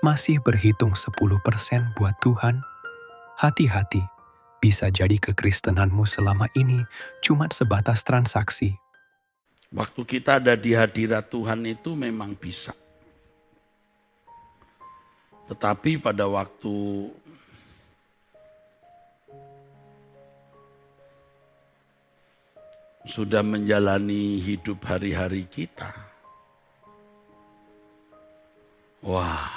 masih berhitung 10% buat Tuhan, hati-hati, bisa jadi kekristenanmu selama ini cuma sebatas transaksi. Waktu kita ada di hadirat Tuhan itu memang bisa. Tetapi pada waktu sudah menjalani hidup hari-hari kita, wah,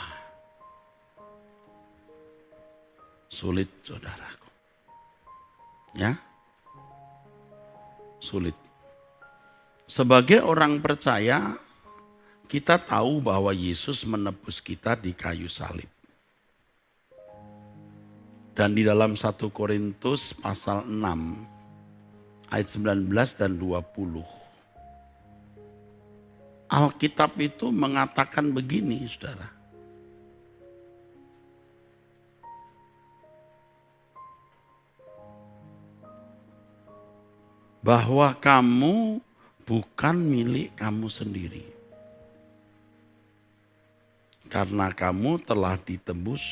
sulit saudaraku. Ya, sulit. Sebagai orang percaya, kita tahu bahwa Yesus menebus kita di kayu salib. Dan di dalam 1 Korintus pasal 6, ayat 19 dan 20. Alkitab itu mengatakan begini, saudara. Bahwa kamu bukan milik kamu sendiri. Karena kamu telah ditebus,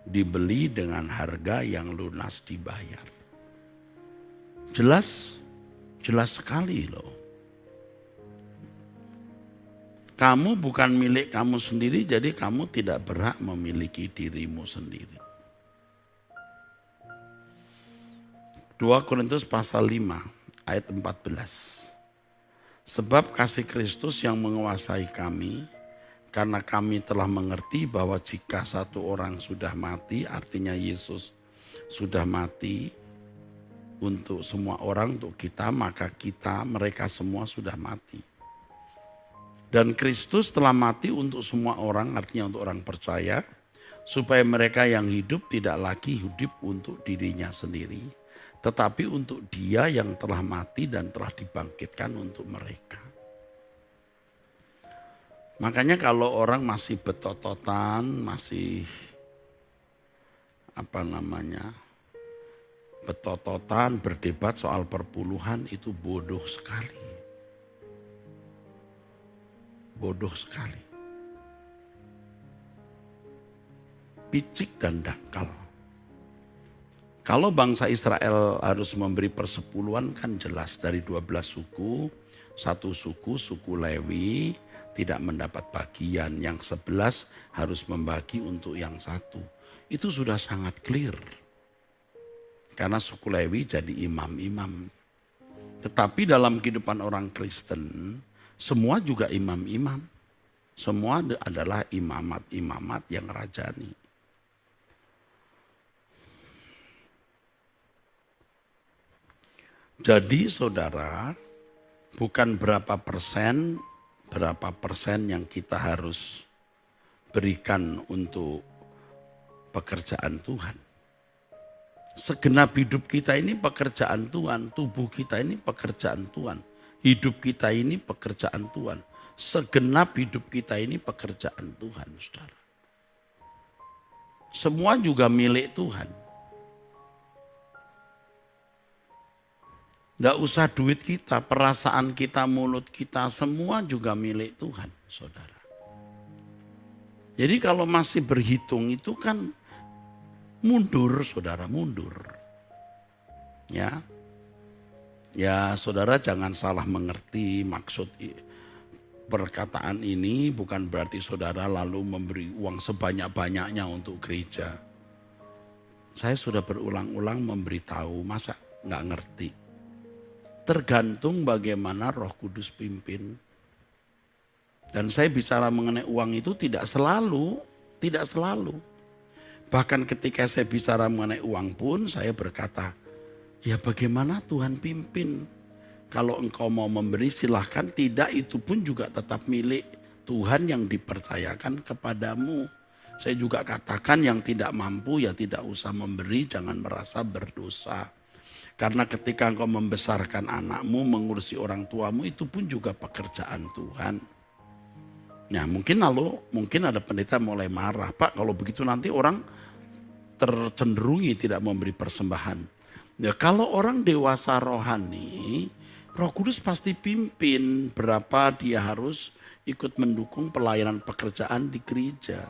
dibeli dengan harga yang lunas dibayar. Jelas sekali loh. Kamu bukan milik kamu sendiri, jadi kamu tidak berhak memiliki dirimu sendiri. 2 Korintus pasal 5 ayat 14. Sebab kasih Kristus yang menguasai kami, karena kami telah mengerti bahwa jika satu orang sudah mati, artinya Yesus sudah mati untuk semua orang, untuk kita, maka mereka semua sudah mati. Dan Kristus telah mati untuk semua orang, artinya untuk orang percaya, supaya mereka yang hidup tidak lagi hidup untuk dirinya sendiri, tetapi untuk Dia yang telah mati dan telah dibangkitkan untuk mereka. Makanya kalau orang masih betototan, masih betototan, berdebat soal perpuluhan, itu bodoh sekali. Bodoh sekali. Picik dan dangkal. Kalau bangsa Israel harus memberi persepuluhan kan jelas dari 12 suku, satu suku Lewi tidak mendapat bagian, yang 11 harus membagi untuk yang satu. Itu sudah sangat clear. Karena suku Lewi jadi imam-imam. Tetapi dalam kehidupan orang Kristen, semua juga imam-imam. Semua adalah imamat-imamat yang rajani. Jadi saudara, bukan berapa persen yang kita harus berikan untuk pekerjaan Tuhan. Segenap hidup kita ini pekerjaan Tuhan, tubuh kita ini pekerjaan Tuhan, hidup kita ini pekerjaan Tuhan. Segenap hidup kita ini pekerjaan Tuhan, saudara. Semua juga milik Tuhan. Tidak usah duit kita, perasaan kita, mulut kita, semua juga milik Tuhan, saudara. Jadi kalau masih berhitung itu kan mundur, saudara, mundur. Ya, saudara jangan salah mengerti maksud perkataan ini, bukan berarti saudara lalu memberi uang sebanyak-banyaknya untuk gereja. Saya sudah berulang-ulang memberitahu, masa nggak ngerti. Tergantung bagaimana Roh Kudus pimpin. Dan saya bicara mengenai uang itu tidak selalu. Bahkan ketika saya bicara mengenai uang pun saya berkata, ya bagaimana Tuhan pimpin. Kalau engkau mau memberi silahkan, tidak itu pun juga tetap milik Tuhan yang dipercayakan kepadamu. Saya juga katakan yang tidak mampu ya tidak usah memberi, jangan merasa berdosa. Karena ketika engkau membesarkan anakmu, mengurusi orang tuamu, itu pun juga pekerjaan Tuhan. Nah mungkin ada pendeta mulai marah, Pak kalau begitu nanti orang tercenderungi tidak memberi persembahan. Ya kalau orang dewasa rohani, Roh Kudus pasti pimpin berapa dia harus ikut mendukung pelayanan pekerjaan di gereja.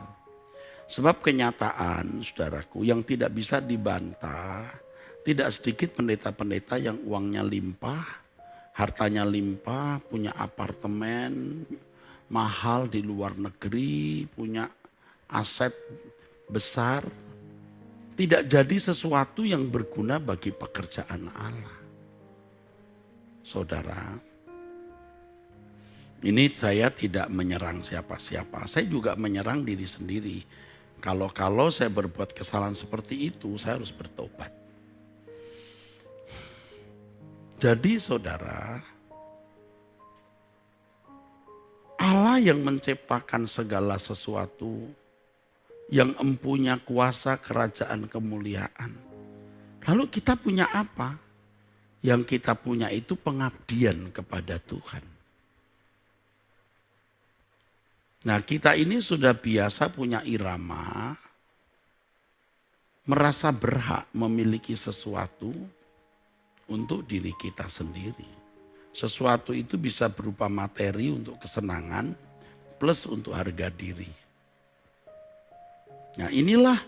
Sebab kenyataan, saudaraku, yang tidak bisa dibantah, tidak sedikit pendeta-pendeta yang uangnya limpah, hartanya limpah, punya apartemen mahal di luar negeri, punya aset besar, tidak jadi sesuatu yang berguna bagi pekerjaan Allah. Saudara, ini saya tidak menyerang siapa-siapa, saya juga menyerang diri sendiri. Kalau saya berbuat kesalahan seperti itu, saya harus bertobat. Jadi saudara, Allah yang menciptakan segala sesuatu, yang empunya kuasa kerajaan kemuliaan. Lalu kita punya apa? Yang kita punya itu pengabdian kepada Tuhan. Nah, kita ini sudah biasa punya irama, merasa berhak memiliki sesuatu untuk diri kita sendiri. Sesuatu itu bisa berupa materi untuk kesenangan plus untuk harga diri. Nah, inilah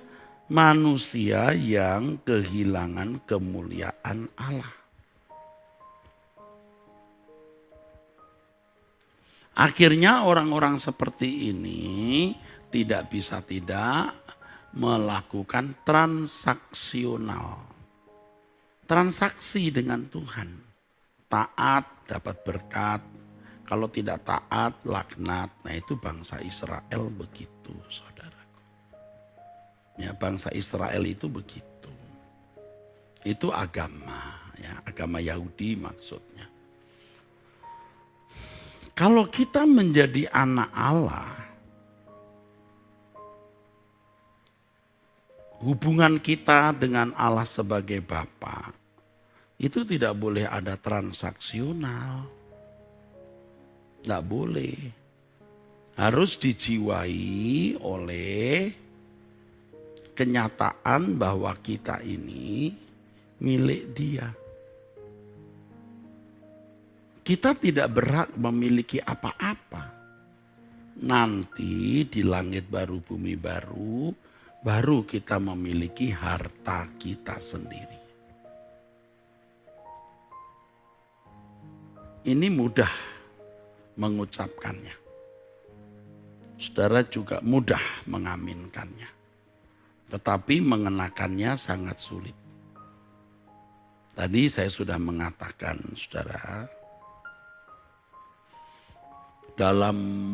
manusia yang kehilangan kemuliaan Allah. Akhirnya orang-orang seperti ini tidak bisa tidak melakukan transaksional. Transaksi dengan Tuhan. Taat dapat berkat, kalau tidak taat laknat. Nah, itu bangsa Israel begitu, saudaraku. Ya, bangsa Israel itu begitu. Itu agama, ya, agama Yahudi maksudnya. Kalau kita menjadi anak Allah, hubungan kita dengan Allah sebagai Bapa itu tidak boleh ada transaksional. Tidak boleh. Harus dijiwai oleh kenyataan bahwa kita ini milik Dia. Kita tidak berhak memiliki apa-apa. Nanti di langit baru, bumi baru, baru kita memiliki harta kita sendiri. Ini mudah mengucapkannya. Saudara juga mudah mengaminkannya. Tetapi mengenakannya sangat sulit. Tadi saya sudah mengatakan, saudara, dalam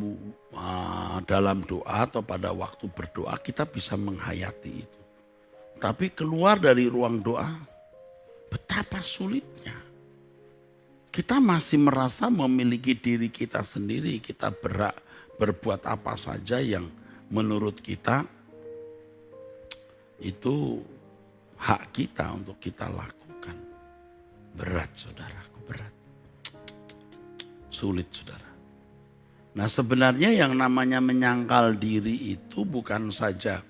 doa atau pada waktu berdoa kita bisa menghayati itu. Tapi keluar dari ruang doa, betapa sulitnya. Kita masih merasa memiliki diri kita sendiri, kita berhak berbuat apa saja yang menurut kita itu hak kita untuk kita lakukan. Berat, saudaraku, berat. Sulit, saudara. Nah, sebenarnya yang namanya menyangkal diri itu bukan saja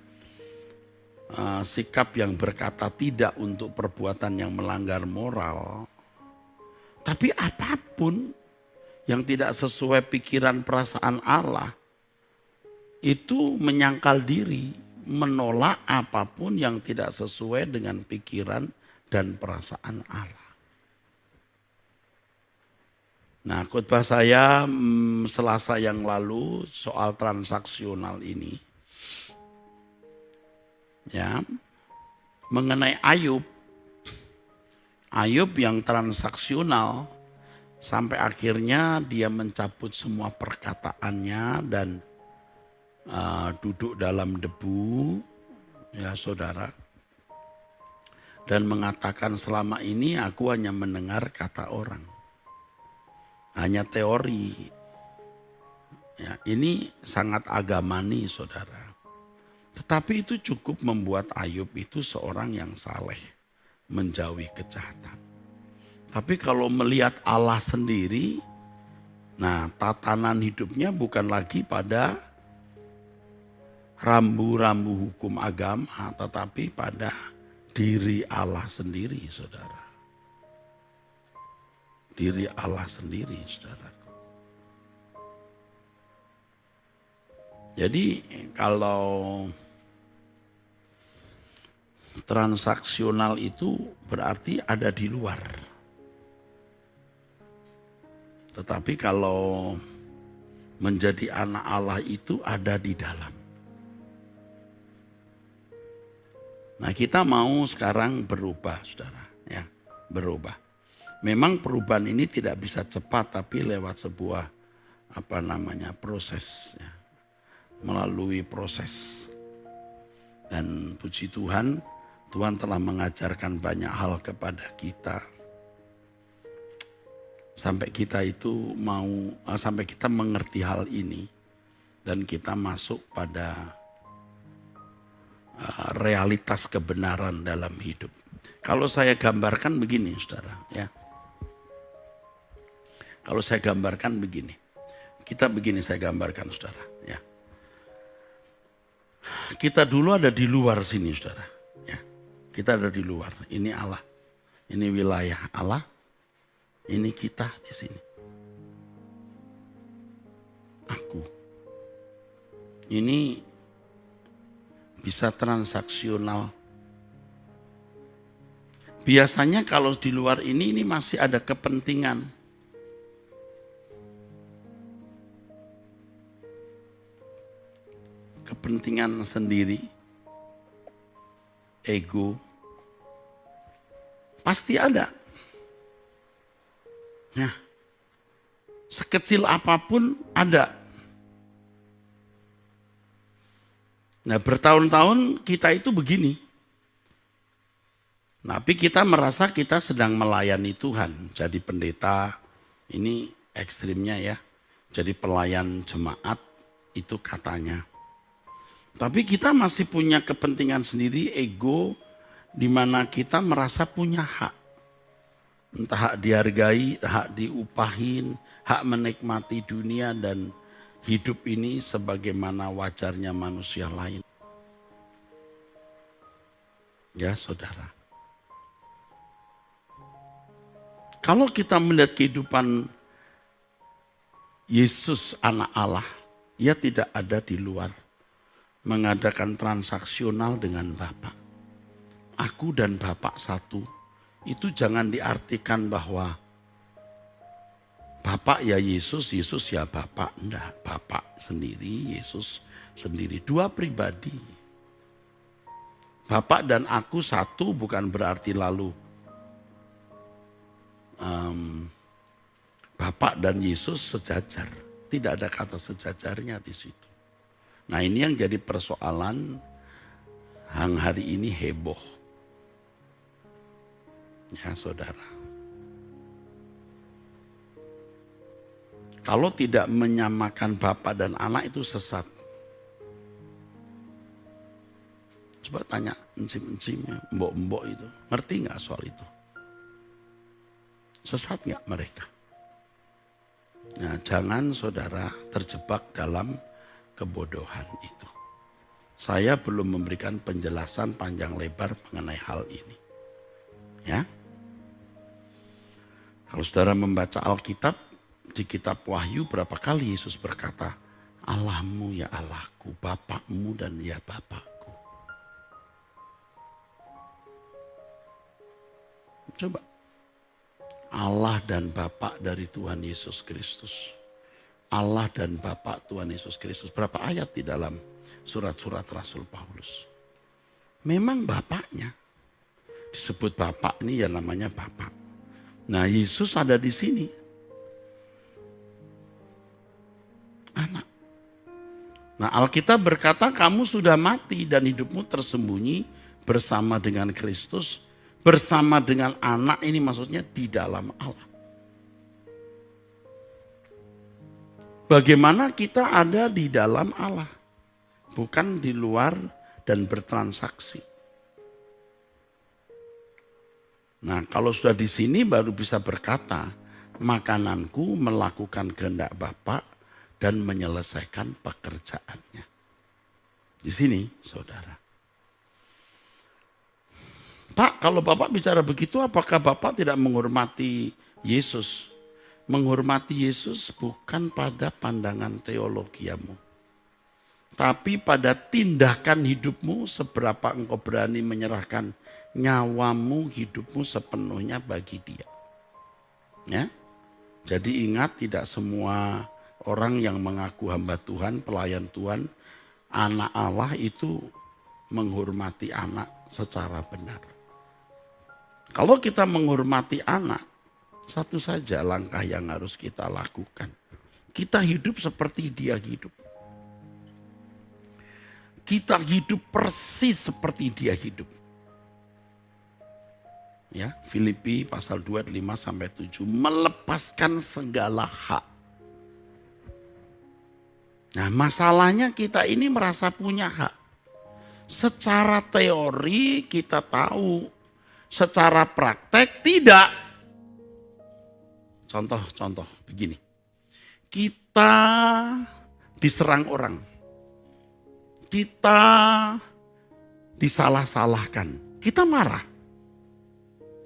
sikap yang berkata tidak untuk perbuatan yang melanggar moral. Tapi apapun yang tidak sesuai pikiran perasaan Allah, itu menyangkal diri, menolak apapun yang tidak sesuai dengan pikiran dan perasaan Allah. Nah, khotbah saya Selasa yang lalu soal transaksional ini, ya, mengenai Ayub. Ayub yang transaksional sampai akhirnya dia mencabut semua perkataannya dan duduk dalam debu, ya saudara. Dan mengatakan selama ini aku hanya mendengar kata orang. Hanya teori. Ya, ini sangat agamani, saudara. Tetapi itu cukup membuat Ayub itu seorang yang saleh, menjauhi kejahatan. Tapi kalau melihat Allah sendiri, nah tatanan hidupnya bukan lagi pada rambu-rambu hukum agama, tetapi pada diri Allah sendiri, saudara. Diri Allah sendiri, saudaraku. Jadi kalau Transaksional itu berarti ada di luar. Tetapi kalau menjadi anak Allah itu ada di dalam. Nah, kita mau sekarang berubah, saudara, ya, berubah. Memang perubahan ini tidak bisa cepat, tapi lewat sebuah proses, ya, melalui proses. Dan puji Tuhan, Tuhan telah mengajarkan banyak hal kepada kita. Sampai kita mengerti hal ini dan kita masuk pada realitas kebenaran dalam hidup. Kalau saya gambarkan begini, saudara, ya. Kalau saya gambarkan begini, saya gambarkan, saudara, ya. Kita dulu ada di luar sini, saudara, ya. Kita ada di luar. Ini Allah, ini wilayah Allah. Ini kita di sini. Aku. Ini bisa transaksional. Biasanya kalau di luar ini masih ada kepentingan. Kepentingan sendiri. Ego. Pasti ada. Nah, sekecil apapun ada. Nah, bertahun-tahun kita itu begini. Tapi kita merasa kita sedang melayani Tuhan. Jadi pendeta, ini ekstrimnya ya. Jadi pelayan jemaat, itu katanya. Tapi kita masih punya kepentingan sendiri, ego, di mana kita merasa punya hak. Entah hak dihargai, hak diupahin, hak menikmati dunia dan hidup ini sebagaimana wajarnya manusia lain. Ya, saudara. Kalau kita melihat kehidupan Yesus anak Allah, ia tidak ada di luar mengadakan transaksional dengan Bapa. Aku dan Bapa satu. Itu jangan diartikan bahwa Bapak ya Yesus, Yesus ya Bapak. Enggak, Bapak sendiri, Yesus sendiri. Dua pribadi. Bapak dan aku satu bukan berarti lalu Bapak dan Yesus sejajar. Tidak ada kata sejajarnya di situ. Nah, ini yang jadi persoalan yang hari ini heboh. Ya, saudara. Kalau tidak menyamakan Bapa dan Anak itu sesat. Coba tanya encim-encimnya, mbok-mbok itu. Ngerti nggak soal itu? Sesat nggak mereka? Nah, jangan saudara terjebak dalam kebodohan itu. Saya belum memberikan penjelasan panjang lebar mengenai hal ini. Ya. Kalau saudara membaca Alkitab, di kitab Wahyu berapa kali Yesus berkata, Allahmu ya Allahku, Bapakmu dan ya Bapakku. Coba. Allah dan Bapa dari Tuhan Yesus Kristus. Allah dan Bapa Tuhan Yesus Kristus. Berapa ayat di dalam surat-surat Rasul Paulus. Memang Bapaknya. Disebut Bapak ini ya namanya Bapak. Nah, Yesus ada di sini. Anak. Nah, Alkitab berkata kamu sudah mati dan hidupmu tersembunyi bersama dengan Kristus. Bersama dengan anak ini maksudnya di dalam Allah. Bagaimana kita ada di dalam Allah. Bukan di luar dan bertransaksi. Nah, kalau sudah di sini baru bisa berkata, makananku melakukan kehendak Bapa dan menyelesaikan pekerjaannya. Di sini, saudara. Pak, kalau Bapak bicara begitu, apakah Bapak tidak menghormati Yesus? Menghormati Yesus bukan pada pandangan teologiamu. Tapi pada tindakan hidupmu, seberapa engkau berani menyerahkan nyawamu, hidupmu sepenuhnya bagi Dia. Ya. Jadi ingat, tidak semua orang yang mengaku hamba Tuhan, pelayan Tuhan, anak Allah itu menghormati anak secara benar. Kalau kita menghormati anak, satu saja langkah yang harus kita lakukan. Kita hidup seperti Dia hidup. Kita hidup persis seperti Dia hidup. Ya, Filipi pasal 2 5 sampai 7, melepaskan segala hak. Nah, masalahnya kita ini merasa punya hak. Secara teori kita tahu, secara praktek tidak. Contoh begini. Kita diserang orang. Kita disalah-salahkan. Kita marah.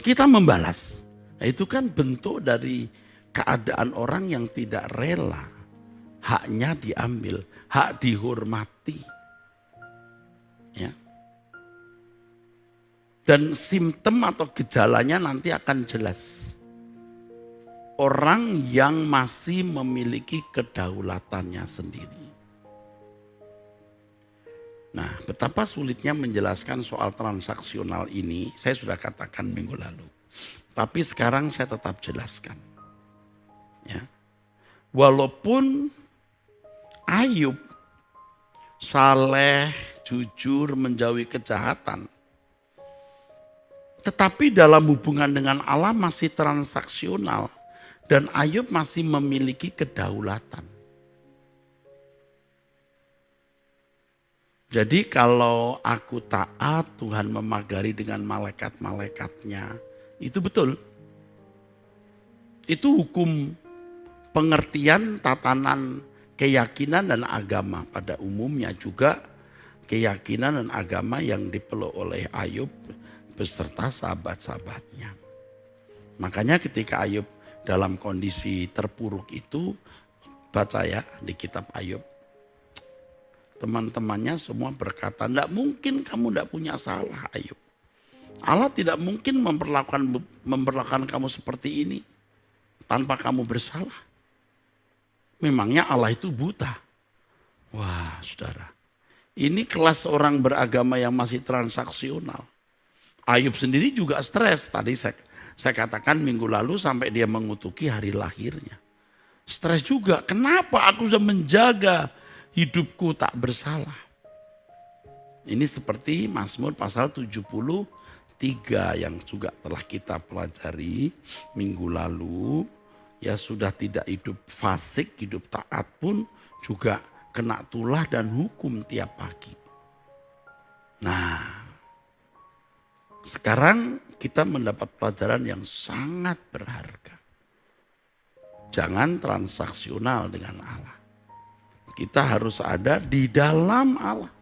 Kita membalas. Nah, itu kan bentuk dari keadaan orang yang tidak rela. Haknya diambil, hak dihormati. Ya. Dan simptom atau gejalanya nanti akan jelas. Orang yang masih memiliki kedaulatannya sendiri. Nah, betapa sulitnya menjelaskan soal transaksional ini, saya sudah katakan minggu lalu. Tapi sekarang saya tetap jelaskan. Ya. Walaupun Ayub saleh, jujur, menjauhi kejahatan, tetapi dalam hubungan dengan Allah masih transaksional dan Ayub masih memiliki kedaulatan. Jadi kalau aku taat, Tuhan memagari dengan malaikat-malaikatnya, itu betul. Itu hukum pengertian tatanan keyakinan dan agama. Pada umumnya juga keyakinan dan agama yang dipeluk oleh Ayub beserta sahabat-sahabatnya. Makanya ketika Ayub dalam kondisi terpuruk itu, baca ya di kitab Ayub. Teman-temannya semua berkata, tidak mungkin kamu tidak punya salah Ayub. Allah tidak mungkin memperlakukan kamu seperti ini tanpa kamu bersalah. Memangnya Allah itu buta? Wah saudara, ini kelas orang beragama yang masih transaksional. Ayub sendiri juga stres. Tadi saya katakan minggu lalu sampai dia mengutuki hari lahirnya. Stres juga, kenapa aku sudah menjaga hidupku tak bersalah. Ini seperti Mazmur pasal 73 yang juga telah kita pelajari minggu lalu. Ya sudah tidak hidup fasik, hidup taat pun juga kena tulah dan hukum tiap pagi. Nah, sekarang kita mendapat pelajaran yang sangat berharga. Jangan transaksional dengan Allah. Kita harus ada di dalam Allah.